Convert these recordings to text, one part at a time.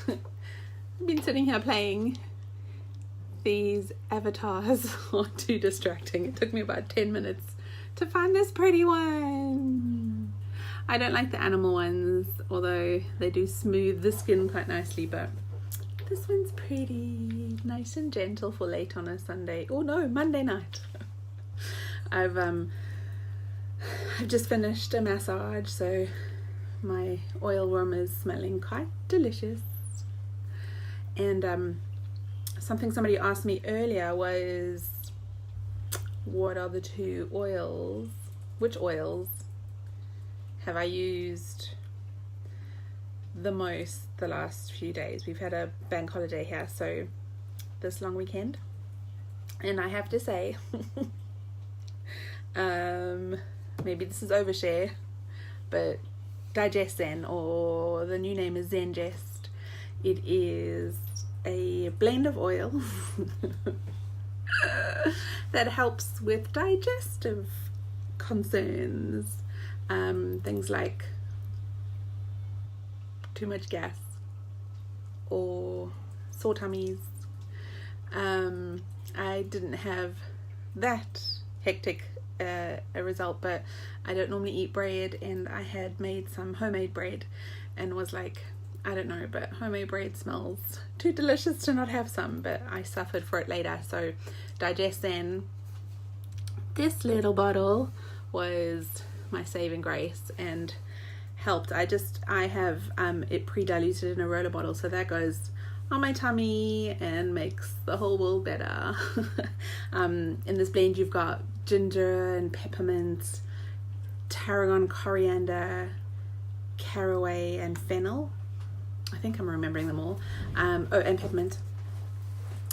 I've been sitting here playing. These avatars are too distracting. It took me about 10 minutes to find this pretty one. I don't like the animal ones, although they do smooth the skin quite nicely, but this one's pretty nice and gentle for late on a Sunday. Oh no, Monday night. I've just finished a massage, so my oil room is smelling quite delicious. And something somebody asked me earlier was, what are the two oils? Which oils have I used the most the last few days? We've had a bank holiday here, so this long weekend, and I have to say, maybe this is overshare, but Digest Zen, or the new name is Zengest. It is a blend of oil that helps with digestive concerns, things like too much gas or sore tummies. I didn't have that hectic a result, but I don't normally eat bread, and I had made some homemade bread and was like, I don't know, but homemade bread smells too delicious to not have some, but I suffered for it later. So Digest Zen, this little bottle was my saving grace and helped. I have it pre-diluted in a roller bottle, so that goes on my tummy and makes the whole world better. In this blend you've got ginger and peppermint, tarragon, coriander, caraway and fennel. I think I'm remembering them all. And peppermint.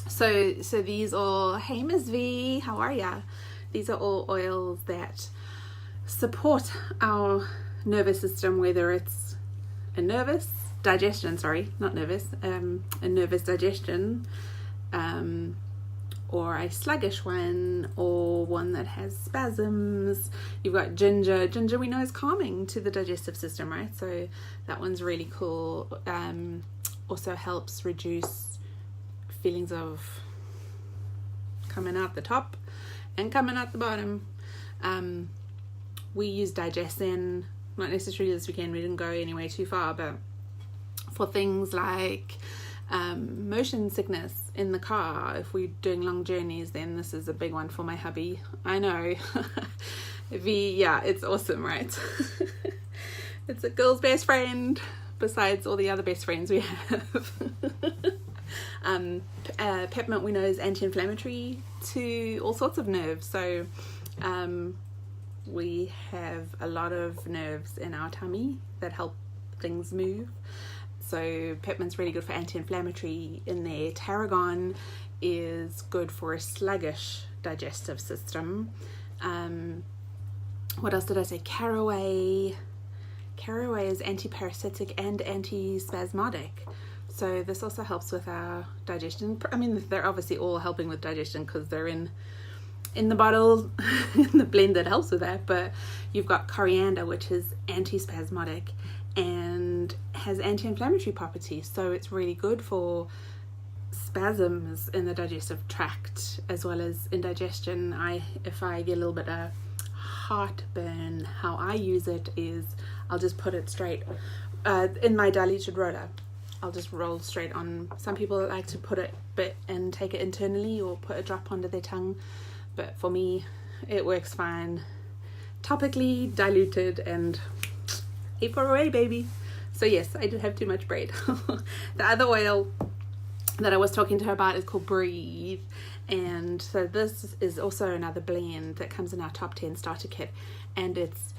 So these are, hey Ms. V, how are ya? These are all oils that support our nervous system, whether it's a nervous digestion, a nervous digestion, or a sluggish one, or one that has spasms. You've got ginger. Ginger we know is calming to the digestive system, right? So that one's really cool. Also helps reduce feelings of coming out the top and coming out the bottom. We use Digest Zen, not necessarily this weekend, we didn't go anywhere too far, but for things like motion sickness in the car, if we're doing long journeys, then this is a big one for my hubby. I know. It's awesome, right? It's a girl's best friend besides all the other best friends we have. Peppermint we know is anti-inflammatory to all sorts of nerves, so we have a lot of nerves in our tummy that help things move. So peppermint's really good for anti-inflammatory in there. Tarragon is good for a sluggish digestive system. What else did I say? Caraway is anti-parasitic and anti-spasmodic. So this also helps with our digestion. I mean, they're obviously all helping with digestion because they're in the bottle, in the blend that helps with that. But you've got coriander, which is anti-spasmodic and has anti-inflammatory properties, so it's really good for spasms in the digestive tract as well as indigestion. If I get a little bit of heartburn, how I use it is I'll just put it straight in my diluted roller. I'll just roll straight on. Some people like to put it and take it internally or put a drop under their tongue, but for me it works fine. Topically diluted and A4 away, baby. So yes, I did have too much bread. The other oil that I was talking to her about is called Breathe, and so this is also another blend that comes in our top 10 starter kit, and it's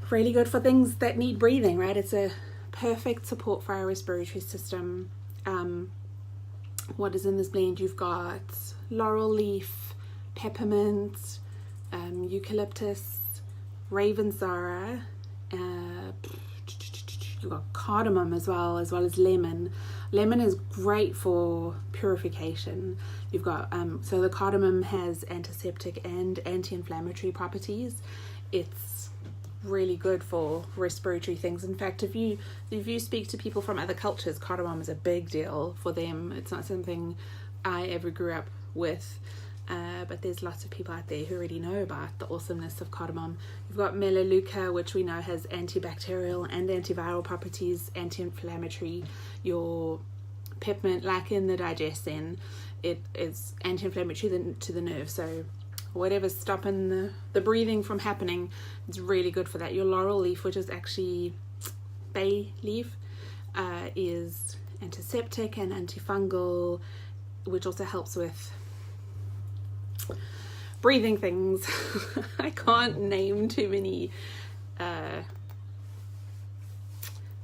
really good for things that need breathing, right? It's a perfect support for our respiratory system. What is in this blend? You've got laurel leaf, peppermint, eucalyptus, ravensara, you've got cardamom as well as lemon. Lemon is great for purification. You've got so the cardamom has antiseptic and anti-inflammatory properties. It's really good for respiratory things. In fact, if you speak to people from other cultures, cardamom is a big deal for them. It's not something I ever grew up with, but there's lots of people out there who already know about the awesomeness of cardamom. You've got melaleuca, which we know has antibacterial and antiviral properties, anti-inflammatory. Your peppermint, like in the digestion, it is anti-inflammatory to the nerve, so whatever's stopping the breathing from happening, it's really good for that. Your laurel leaf, which is actually bay leaf, is antiseptic and antifungal, which also helps with breathing things. I can't name too many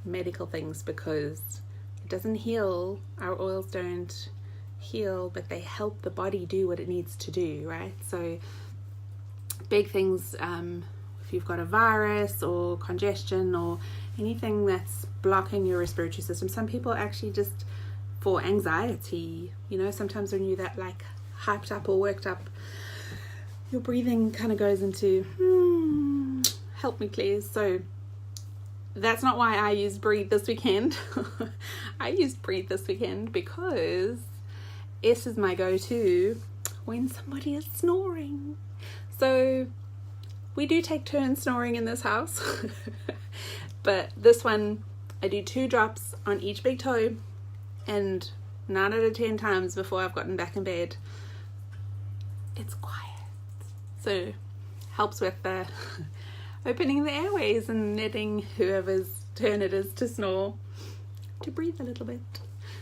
medical things because it doesn't heal. Our oils don't heal, but they help the body do what it needs to do, right? So big things, if you've got a virus or congestion or anything that's blocking your respiratory system. Some people actually just for anxiety, sometimes when you're that like hyped up or worked up, your breathing kind of goes into help me please. So that's not why I used Breathe this weekend. I used Breathe this weekend because S is my go-to when somebody is snoring. So we do take turns snoring in this house. But this one, I do 2 drops on each big toe, and 9 out of 10 times before I've gotten back in bed, it's quiet. So helps with the opening the airways and letting whoever's turn it is to snore to breathe a little bit.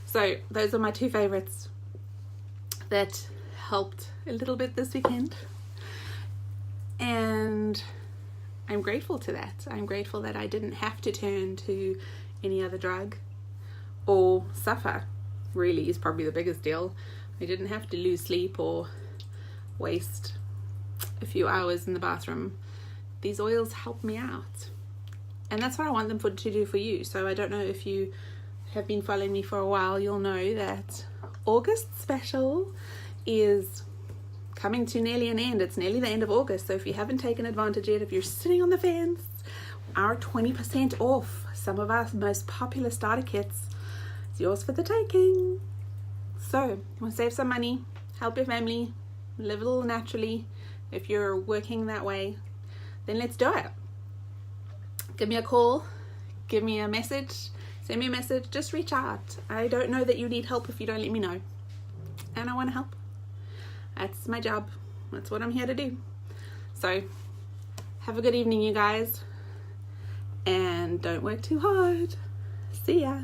So those are my 2 favorites that helped a little bit this weekend, and I'm grateful to that. I'm grateful that I didn't have to turn to any other drug or suffer, really is probably the biggest deal. I didn't have to lose sleep or waste a few hours in the bathroom. These oils help me out, and that's what I want them to do for you. So I don't know if you have been following me for a while, you'll know that August special is coming to nearly an end. It's nearly the end of August, so if you haven't taken advantage yet, if you're sitting on the fence, our 20% off some of our most popular starter kits is yours for the taking. So you want to save some money, help your family, live a little naturally. If you're working that way, then let's do it. Give me a call, give me a message, send me a message, just reach out. I don't know that you need help if you don't let me know, and I want to help. That's my job. That's what I'm here to do. So have a good evening, you guys, and don't work too hard. See ya.